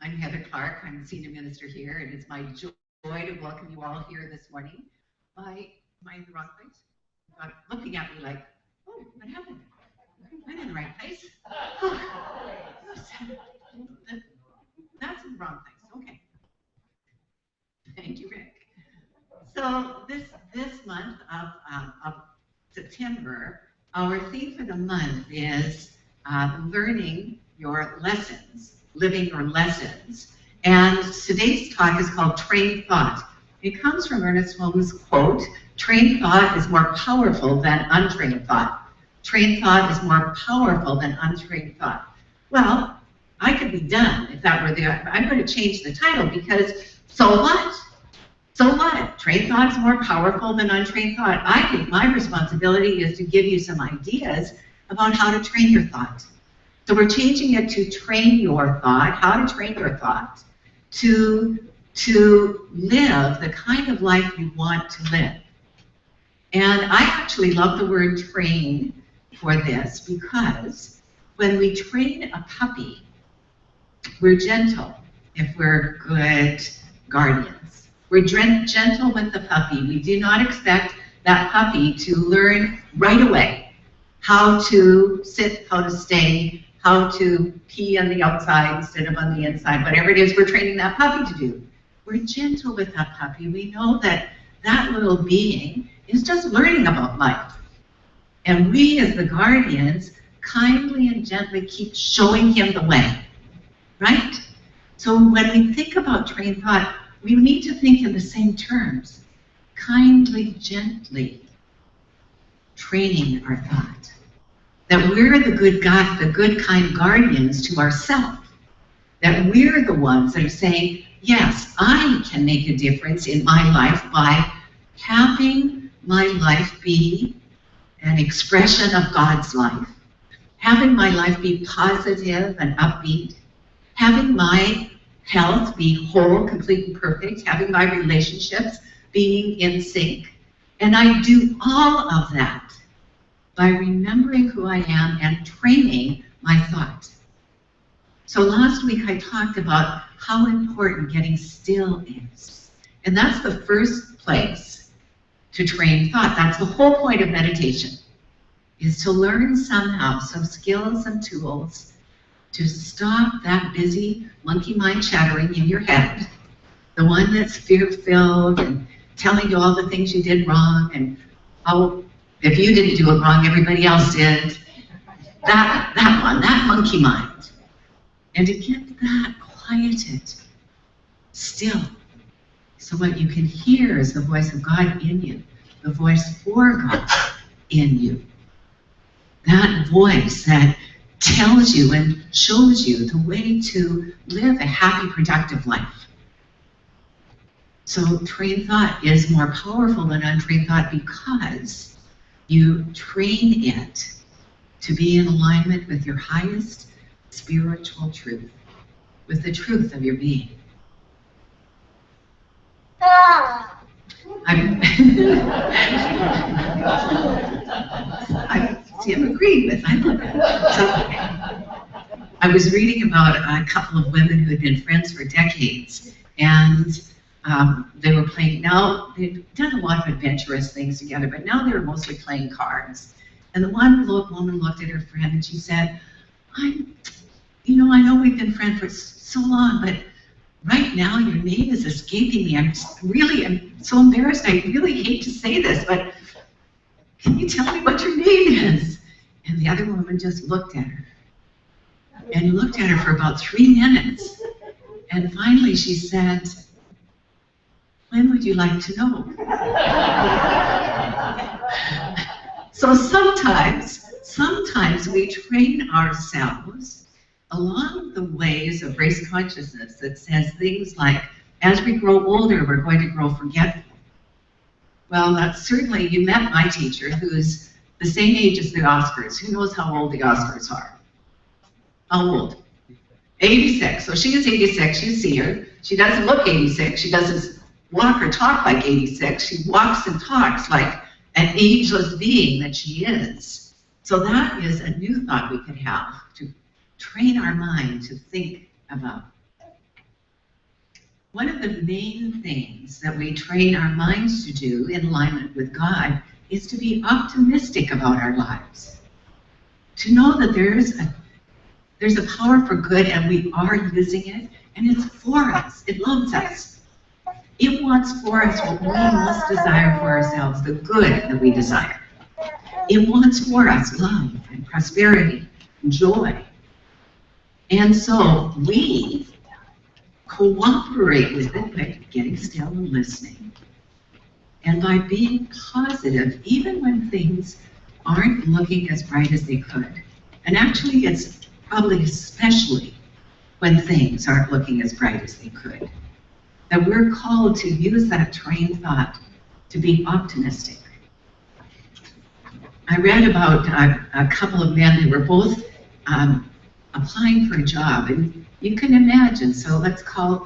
I'm Heather Clark. I'm Senior Minister here, and it's my joy to welcome you all here this morning. Am I in the wrong place? God looking at me like, oh, what happened? I'm in the right place. Oh, that's in the wrong place. Okay. Thank you, Rick. So this month of September, our theme for the month is learning your lessons, living your lessons. And today's talk is called Trained Thought. It comes from Ernest Holmes' quote, trained thought is more powerful than untrained thought. Trained thought is more powerful than untrained thought. Well, I could be done if that were I'm going to change the title because so what? So what? Trained thought is more powerful than untrained thought. I think my responsibility is to give you some ideas about how to train your thought. So we're changing it to train your thought, how to train your thought to live the kind of life you want to live. And I actually love the word train for this because when we train a puppy, we're gentle if we're good guardians. We're gentle with the puppy. We do not expect that puppy to learn right away how to sit, how to stay, how to pee on the outside instead of on the inside, whatever it is we're training that puppy to do. We're gentle with that puppy. We know that that little being is just learning about life. And we as the guardians kindly and gently keep showing him the way, right? So when we think about trained thought, we need to think in the same terms, kindly, gently training our thought. That we're the good kind guardians to ourselves. That we're the ones that are saying, yes, I can make a difference in my life by having my life be an expression of God's life, having my life be positive and upbeat, having my health be whole, complete, and perfect, having my relationships being in sync. And I do all of that by remembering who I am and training my thought. So last week I talked about how important getting still is. And that's the first place to train thought. That's the whole point of meditation, is to learn somehow some skills and tools to stop that busy monkey mind chattering in your head, the one that's fear-filled and telling you all the things you did wrong and how if you didn't do it wrong, everybody else did. That one, that monkey mind. And to get that quieted, still. So what you can hear is the voice of God in you, the voice for God in you. That voice that tells you and shows you the way to live a happy, productive life. So trained thought is more powerful than untrained thought because you train it to be in alignment with your highest spiritual truth, with the truth of your being. I'm agreed with. I love it. So, I was reading about a couple of women who had been friends for decades, and they were playing. Now they'd done a lot of adventurous things together, but now they were mostly playing cards. And the one woman looked at her friend and she said, I know we've been friends for so long, but right now your name is escaping me. I'm so embarrassed. I really hate to say this, but can you tell me what your name is? And the other woman just looked at her and looked at her for about 3 minutes. And finally she said, when would you like to know? So sometimes we train ourselves along the ways of race consciousness that says things like, as we grow older, we're going to grow forgetful. Well, that's certainly, you met my teacher, who's the same age as the Oscars. Who knows how old the Oscars are? How old? 86. So she is 86. You see her. She doesn't look 86. She doesn't walk or talk like 86. She walks and talks like an ageless being that she is. So that is a new thought we could have, to train our mind to think about one of the main things that we train our minds to do in alignment with God is to be optimistic about our lives. To know that there's a power for good and we are using it, and it's for us. It loves us. It wants for us what we must desire for ourselves, the good that we desire. It wants for us love and prosperity and joy. And so we cooperate with it by getting still and listening. And by being positive, even when things aren't looking as bright as they could. And actually, it's probably especially when things aren't looking as bright as they could, that we're called to use that trained thought to be optimistic. I read about a couple of men who were both applying for a job, and you can imagine, so let's call,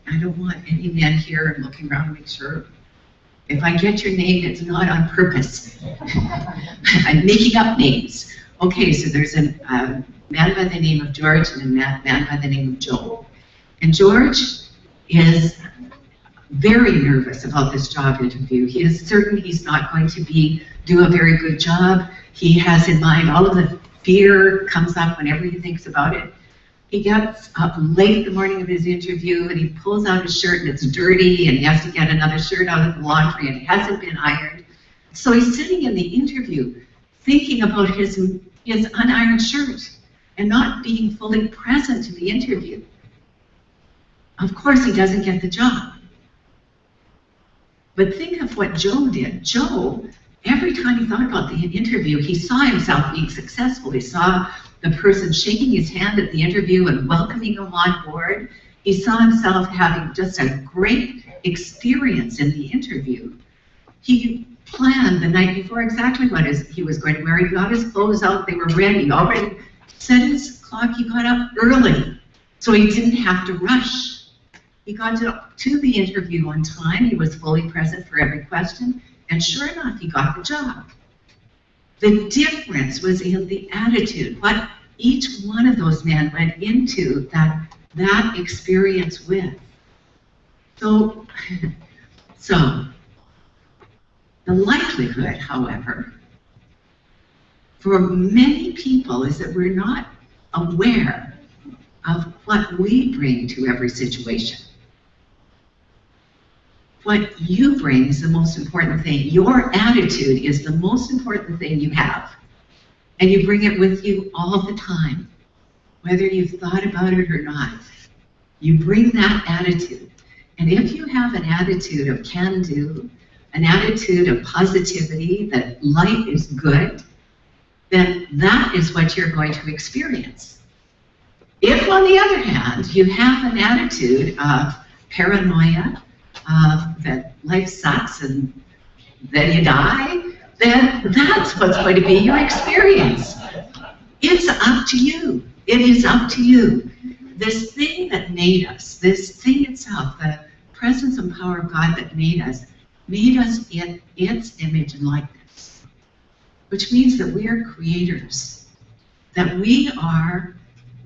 I don't want any men here, I'm looking around to make sure, if I get your name, it's not on purpose. I'm making up names. Okay, so there's a man by the name of George and a man by the name of Joe. And George is very nervous about this job interview. He is certain he's not going to do a very good job. He has in mind all of the fear comes up whenever he thinks about it. He gets up late the morning of his interview and he pulls out his shirt and it's dirty and he has to get another shirt out of the laundry and it hasn't been ironed. So he's sitting in the interview thinking about his unironed shirt and not being fully present to the interview. Of course he doesn't get the job. But think of what Joe did. Joe, every time he thought about the interview, he saw himself being successful. He saw the person shaking his hand at the interview and welcoming him on board. He saw himself having just a great experience in the interview. He planned the night before exactly what he was going to wear. He got his clothes out, they were ready. He already set his clock, he got up early, so he didn't have to rush. He got to the interview on time, he was fully present for every question, and sure enough, he got the job. The difference was in the attitude, what each one of those men went into that experience with. So the likelihood, however, for many people is that we're not aware of what we bring to every situation. What you bring is the most important thing. Your attitude is the most important thing you have. And you bring it with you all the time, whether you've thought about it or not. You bring that attitude. And if you have an attitude of can-do, an attitude of positivity, that life is good, then that is what you're going to experience. If, on the other hand, you have an attitude of paranoia, that life sucks and then you die, then that's what's going to be your experience. It's up to you. It is up to you. This thing that made us, this thing itself, the presence and power of God that made us in its image and likeness, which means that we are creators, that we are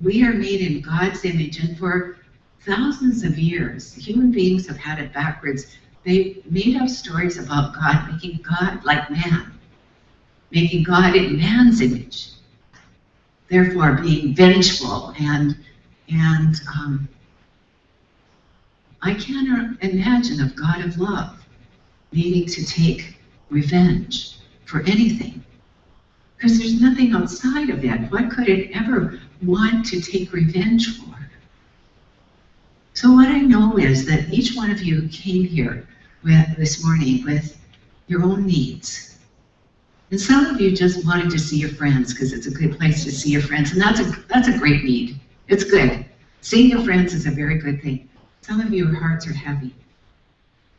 made in God's image, and for thousands of years, human beings have had it backwards. They made up stories about God, making God like man, making God in man's image, therefore being vengeful and I cannot imagine a God of love needing to take revenge for anything, because there's nothing outside of it. What could it ever want to take revenge for? So what I know is that each one of you came here this morning with your own needs. And some of you just wanted to see your friends because it's a good place to see your friends, and that's a great need. It's good. Seeing your friends is a very good thing. Some of your hearts are heavy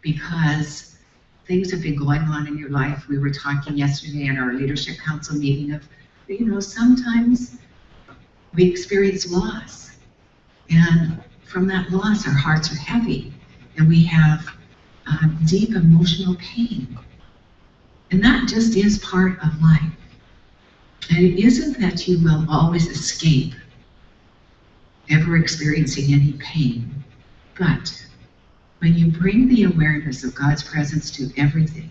because things have been going on in your life. We were talking yesterday in our leadership council meeting of, sometimes we experience loss. And from that loss, our hearts are heavy, and we have deep emotional pain. And that just is part of life. And it isn't that you will always escape ever experiencing any pain, but when you bring the awareness of God's presence to everything,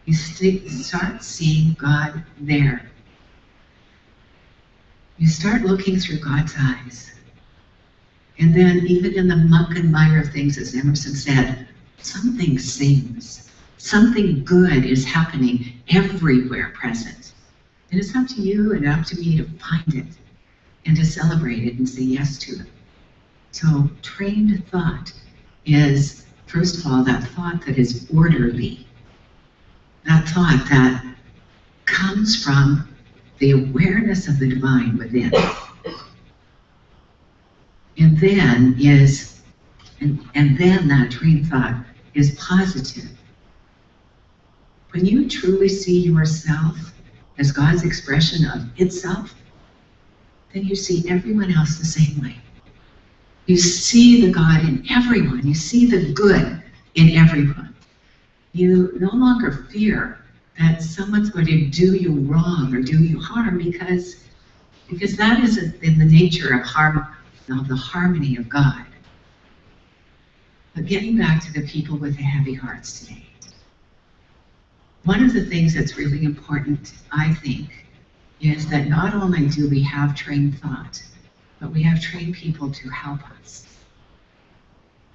you start seeing God there. You start looking through God's eyes. And then even in the muck and mire of things, as Emerson said, something sings. Something good is happening everywhere present. And it's up to you and up to me to find it and to celebrate it and say yes to it. So trained thought is, first of all, that thought that is orderly. That thought that comes from the awareness of the divine within. And then that trained thought is positive. When you truly see yourself as God's expression of itself, then you see everyone else the same way. You see the God in everyone. You see the good in everyone. You no longer fear that someone's going to do you wrong or do you harm because that isn't in the nature of harm, of the harmony of God. But getting back to the people with the heavy hearts today, one of the things that's really important, I think, is that not only do we have trained thought, but we have trained people to help us.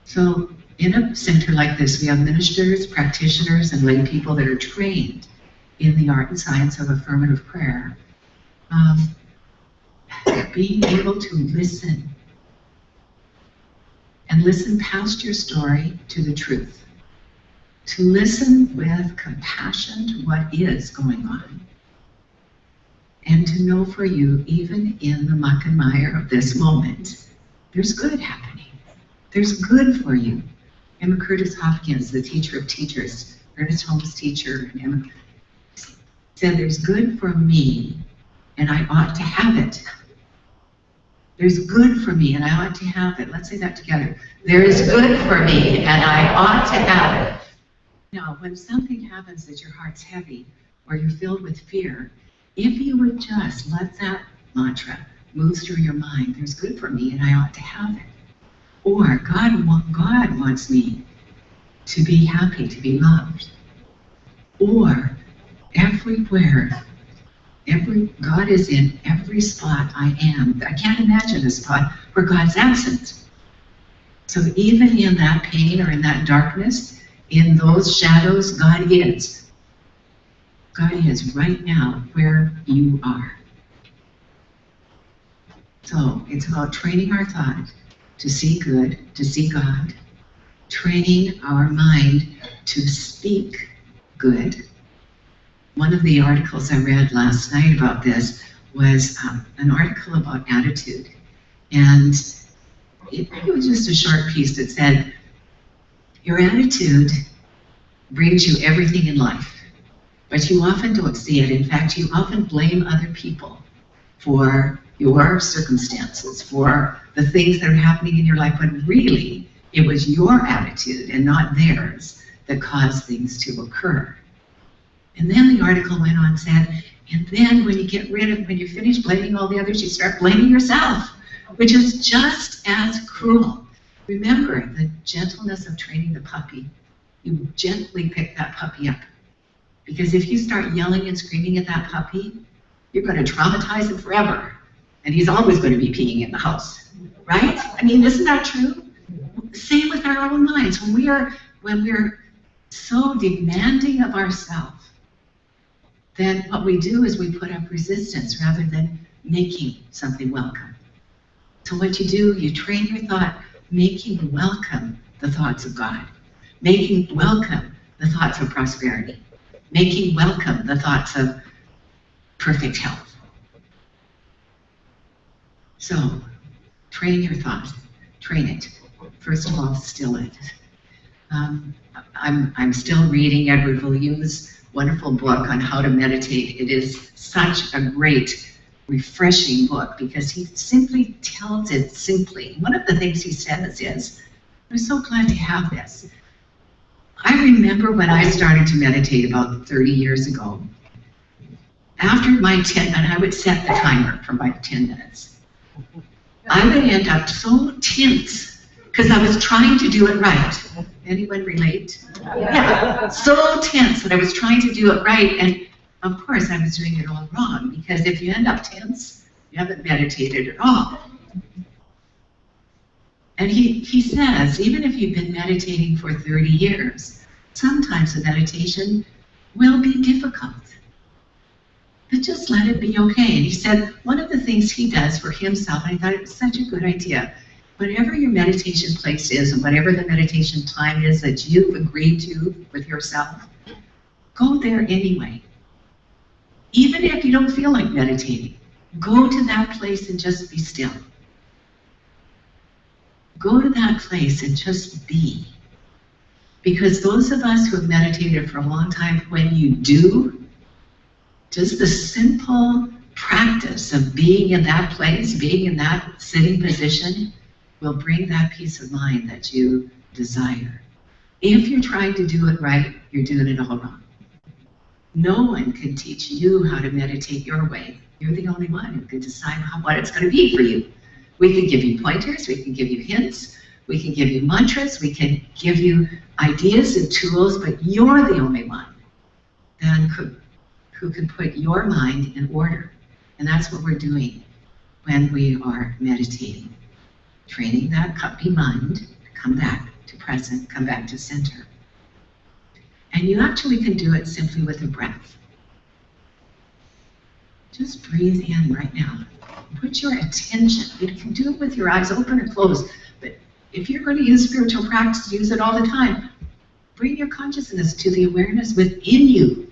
So in a center like this, we have ministers, practitioners, and lay people that are trained in the art and science of affirmative prayer. Being able to listen, and listen past your story to the truth. To listen with compassion to what is going on. And to know for you, even in the muck and mire of this moment, there's good happening. There's good for you. Emma Curtis Hopkins, the teacher of teachers, Ernest Holmes' teacher, and Emma said, there's good for me, and I ought to have it. There's good for me, and I ought to have it. Let's say that together. There is good for me, and I ought to have it. Now, when something happens that your heart's heavy, or you're filled with fear, if you would just let that mantra move through your mind, there's good for me, and I ought to have it. Or God wants me to be happy, to be loved. Or everywhere, God is in every spot I am. I can't imagine a spot where God's absent. So even in that pain or in that darkness, in those shadows, God is. God is right now where you are. So it's about training our thought to see good, to see God, training our mind to speak good. One of the articles I read last night about this was an article about attitude. And it was just a short piece that said, your attitude brings you everything in life, but you often don't see it. In fact, you often blame other people for your circumstances, for the things that are happening in your life, when really it was your attitude and not theirs that caused things to occur. And then the article went on and said, and then when you finish blaming all the others, you start blaming yourself, which is just as cruel. Remember the gentleness of training the puppy. You gently pick that puppy up. Because if you start yelling and screaming at that puppy, you're going to traumatize him forever. And he's always going to be peeing in the house, right? I mean, isn't that true? Same with our own minds. When we're so demanding of ourselves, then what we do is we put up resistance rather than making something welcome. So what you do, you train your thought, making welcome the thoughts of God, making welcome the thoughts of prosperity, making welcome the thoughts of perfect health. So, train your thought, train it. First of all, still it. I'm still reading Edward Villiers' wonderful book on how to meditate. It is such a great, refreshing book because he simply tells it simply. One of the things he says is, I'm so glad to have this. I remember when I started to meditate about 30 years ago, after my 10, and I would set the timer for my 10 minutes, I would end up so tense because I was trying to do it right. Anyone relate? Yeah, so tense that I was trying to do it right, and of course I was doing it all wrong, because if you end up tense, you haven't meditated at all. And he says, even if you've been meditating for 30 years, sometimes the meditation will be difficult. But just let it be okay. And he said, one of the things he does for himself, and I thought it was such a good idea, whatever your meditation place is and whatever the meditation time is that you've agreed to with yourself, go there anyway. Even if you don't feel like meditating, go to that place and just be still. Go to that place and just be. Because those of us who have meditated for a long time, when you do, just the simple practice of being in that place, being in that sitting position, will bring that peace of mind that you desire. If you're trying to do it right, you're doing it all wrong. No one can teach you how to meditate your way. You're the only one who can decide what it's going to be for you. We can give you pointers, we can give you hints, we can give you mantras, we can give you ideas and tools, but you're the only one then who can put your mind in order. And that's what we're doing when we are meditating. Training that happy mind, come back to present, come back to center. And you actually can do it simply with a breath. Just breathe in right now. Put your attention. You can do it with your eyes open or closed, but if you're going to use spiritual practice, use it all the time. Bring your consciousness to the awareness within you,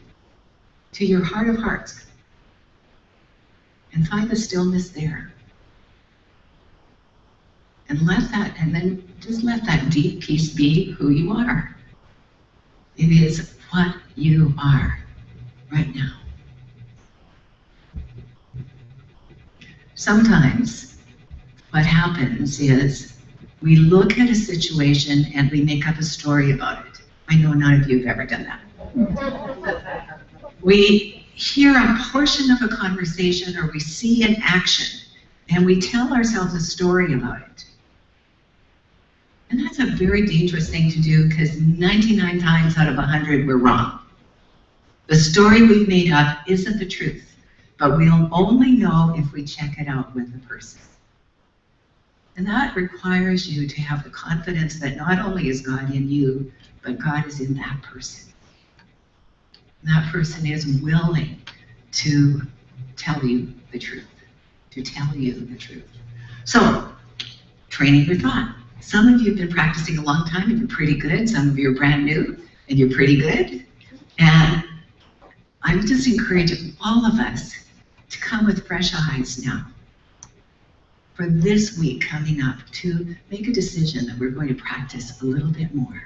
to your heart of hearts, and find the stillness there. And then just let that deep peace be who you are. It is what you are right now. Sometimes what happens is we look at a situation and we make up a story about it. I know none of you have ever done that. We hear a portion of a conversation or we see an action and we tell ourselves a story about it. And that's a very dangerous thing to do because 99 times out of 100 we're wrong. The story we've made up isn't the truth. But we'll only know if we check it out with the person. And that requires you to have the confidence that not only is God in you, but God is in that person. And that person is willing to tell you the truth, So, training your thought. Some of you have been practicing a long time and you're pretty good. Some of you are brand new and you're pretty good. And I'm just encouraging all of us to come with fresh eyes now for this week coming up to make a decision that we're going to practice a little bit more.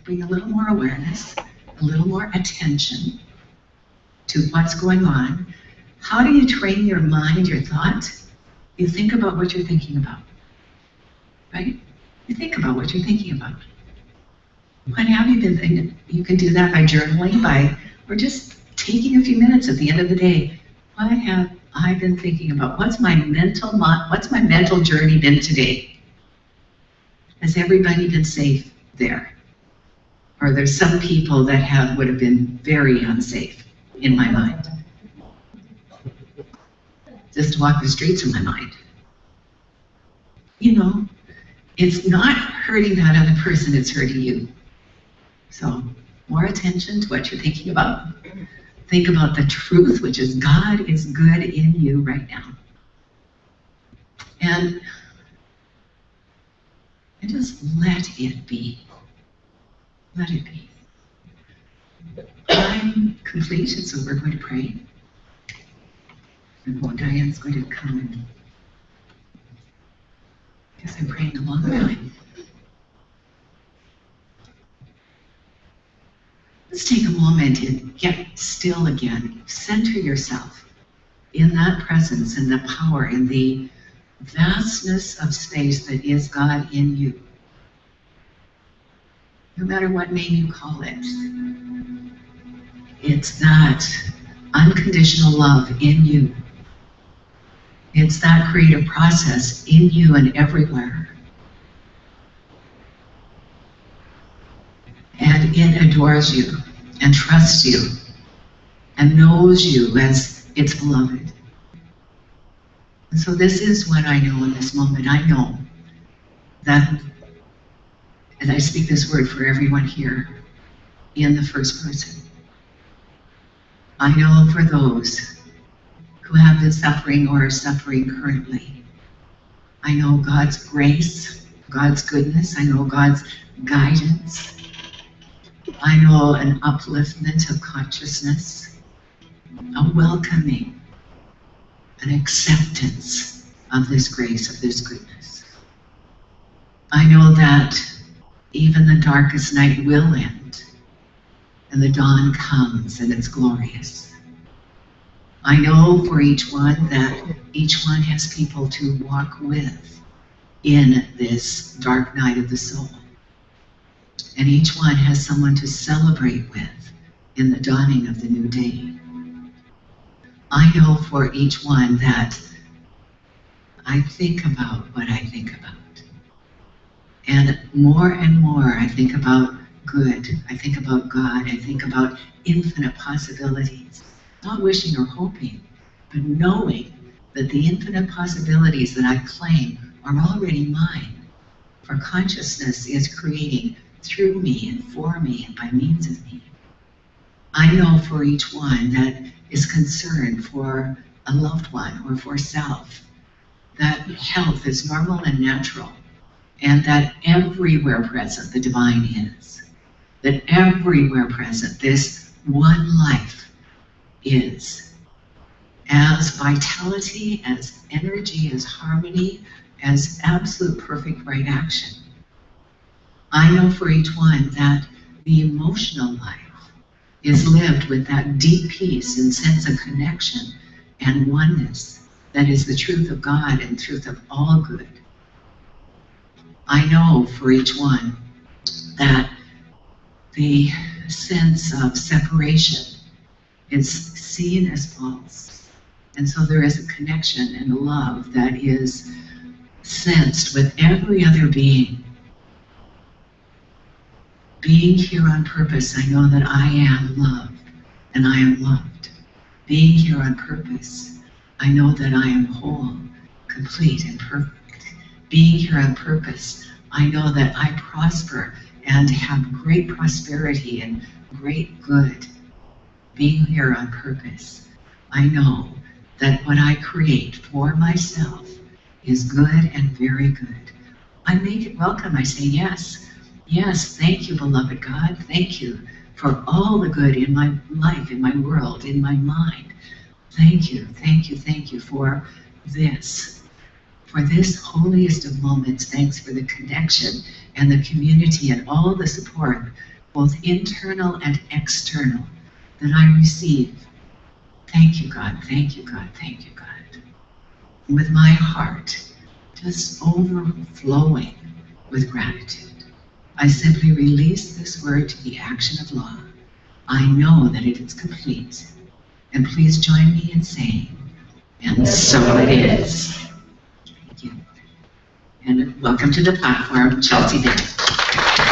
Bring a little more awareness, a little more attention to what's going on. How do you train your mind, your thought? You think about what you're thinking about, right? You think about what you're thinking about. What have you been thinking? You can do that by journaling, or just taking a few minutes at the end of the day. What have I been thinking about? What's my mental journey been today? Has everybody been safe there? Or there's some people that would have been very unsafe in my mind. Just to walk the streets in my mind. You know, it's not hurting that other person, it's hurting you. So, more attention to what you're thinking about. Think about the truth, which is God is good in you right now. And just let it be. Let it be. I'm complete, and so we're going to pray. And Diane's going to come and I guess I'm praying along the line. Let's take a moment and get still again. Center yourself in that presence and the power and the vastness of space that is God in you. No matter what name you call it, it's that unconditional love in you It's that creative process in you and everywhere. And it adores you and trusts you and knows you as its beloved. And so this is what I know in this moment. I know that, and I speak this word for everyone here in the first person. I know for those who have been suffering or are suffering currently, I know God's grace, God's goodness, I know God's guidance. I know an upliftment of consciousness, a welcoming, an acceptance of this grace, of this goodness. I know that even the darkest night will end, and the dawn comes, and it's glorious. I know for each one that each one has people to walk with in this dark night of the soul. And each one has someone to celebrate with in the dawning of the new day. I know for each one that I think about what I think about. And more I think about good. I think about God. I think about infinite possibilities. Not wishing or hoping, but knowing that the infinite possibilities that I claim are already mine. For consciousness is creating through me and for me and by means of me. I know for each one that is concerned for a loved one or for self, that health is normal and natural, and that everywhere present the divine is. That everywhere present this one life is. As vitality, as energy, as harmony, as absolute perfect right action. I know for each one that the emotional life is lived with that deep peace and sense of connection and oneness that is the truth of God and truth of all good. I know for each one that the sense of separation is seen as false. And so there is a connection and love that is sensed with every other being. Being here on purpose, I know that I am loved and I am loved. Being here on purpose, I know that I am whole, complete, and perfect. Being here on purpose, I know that I prosper and have great prosperity and great good. Being here on purpose, I know that what I create for myself is good and very good. I make it welcome. I say yes. Yes, thank you, beloved God. Thank you for all the good in my life, in my world, in my mind. Thank you, thank you, thank you for this. For this holiest of moments, thanks for the connection and the community and all the support, both internal and external, that I receive. Thank you, God, thank you, God, thank you, God. With my heart just overflowing with gratitude, I simply release this word to the action of law. I know that it is complete. And please join me in saying, and so it is. Thank you. And welcome to the platform, Chelsea Day.